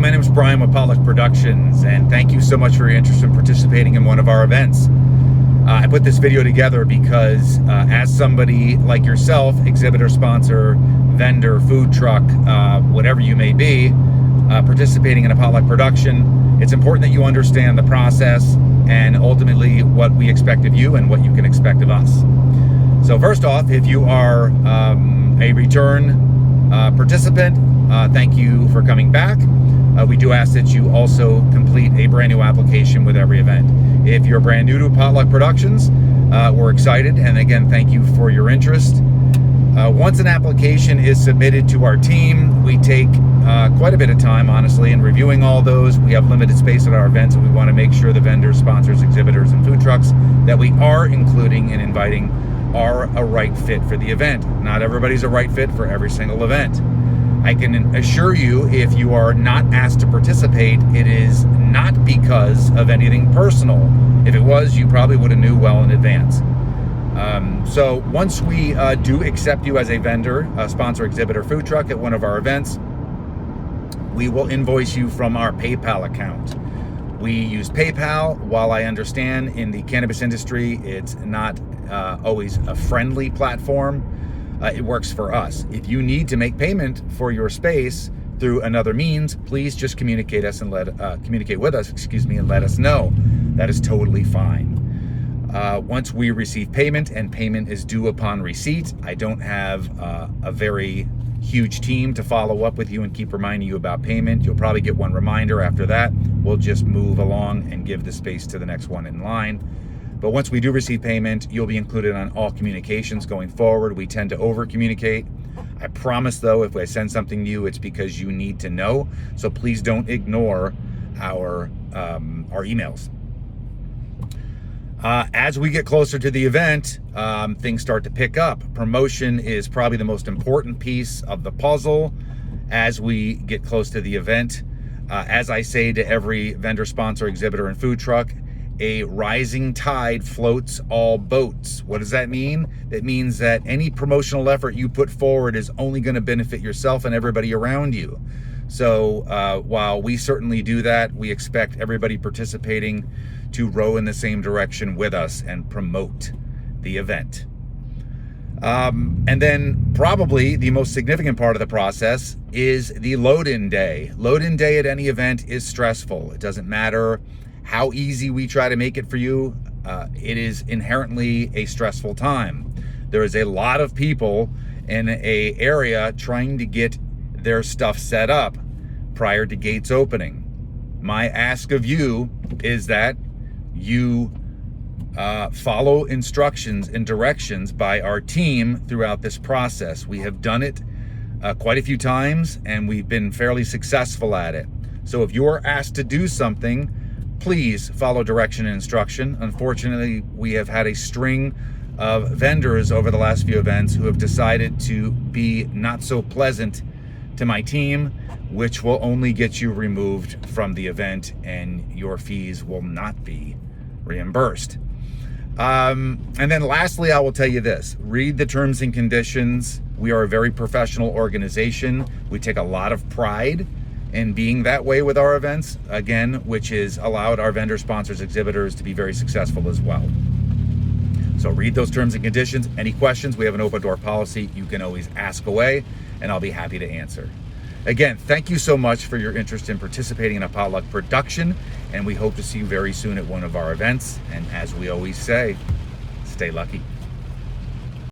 my name is Brian with Potluck Productions, and thank you so much for your interest in participating in one of our events. I put this video together because as somebody like yourself, exhibitor, sponsor, vendor, food truck, whatever you may be, participating in a potluck production, it's important that you understand the process and ultimately what we expect of you and what you can expect of us. So first off, if you are a return participant, thank you for coming back. We do ask that you also complete a brand new application with every event. If you're brand new to Potluck Productions, we're excited, and again, thank you for your interest. Once an application is submitted to our team, we take quite a bit of time, honestly, in reviewing all those. We have limited space at our events, and we want to make sure the vendors, sponsors, exhibitors, and food trucks that we are including and inviting are a right fit for the event. Not everybody's a right fit for every single event. I can assure you, if you are not asked to participate, it is not because of anything personal. If it was, you probably would have knew well in advance. So once we do accept you as a vendor, a sponsor, exhibitor, food truck at one of our events, we will invoice you from our PayPal account. We use PayPal. While I understand in the cannabis industry, it's not always a friendly platform. It works for us. If you need to make payment for your space through another means, please just communicate with us, and let us know. That is totally fine. Once we receive payment, and payment is due upon receipt, I don't have a very huge team to follow up with you and keep reminding you about payment. You'll probably get one reminder. After that, we'll just move along and give the space to the next one in line. But once we do receive payment, you'll be included on all communications going forward. We tend to over communicate. I promise though, if I send something to you, it's because you need to know. So please don't ignore our emails. As we get closer to the event, things start to pick up. Promotion is probably the most important piece of the puzzle as we get close to the event. As I say to every vendor, sponsor, exhibitor, and food truck, a rising tide floats all boats. What does that mean? That means that any promotional effort you put forward is only going to benefit yourself and everybody around you. So while we certainly do that, we expect everybody participating to row in the same direction with us and promote the event. And then probably the most significant part of the process is the load-in day. Load-in day at any event is stressful. It doesn't matter how easy we try to make it for you. It is inherently a stressful time. There is a lot of people in an area trying to get their stuff set up prior to gates opening. My ask of you is that you follow instructions and directions by our team throughout this process. We have done it quite a few times, and we've been fairly successful at it. So if you're asked to do something, please follow direction and instruction. Unfortunately, we have had a string of vendors over the last few events who have decided to be not so pleasant to my team, which will only get you removed from the event, and your fees will not be reimbursed. And then lastly, I will tell you this: read the terms and conditions. We are a very professional organization. We take a lot of pride in being that way with our events, again, which is allowed our vendor, sponsors, exhibitors to be very successful as well. So read those terms and conditions. Any questions, we have an open door policy. You can always ask away, and I'll be happy to answer. Again, thank you so much for your interest in participating in a potluck production, and we hope to see you very soon at one of our events. And as we always say, stay lucky.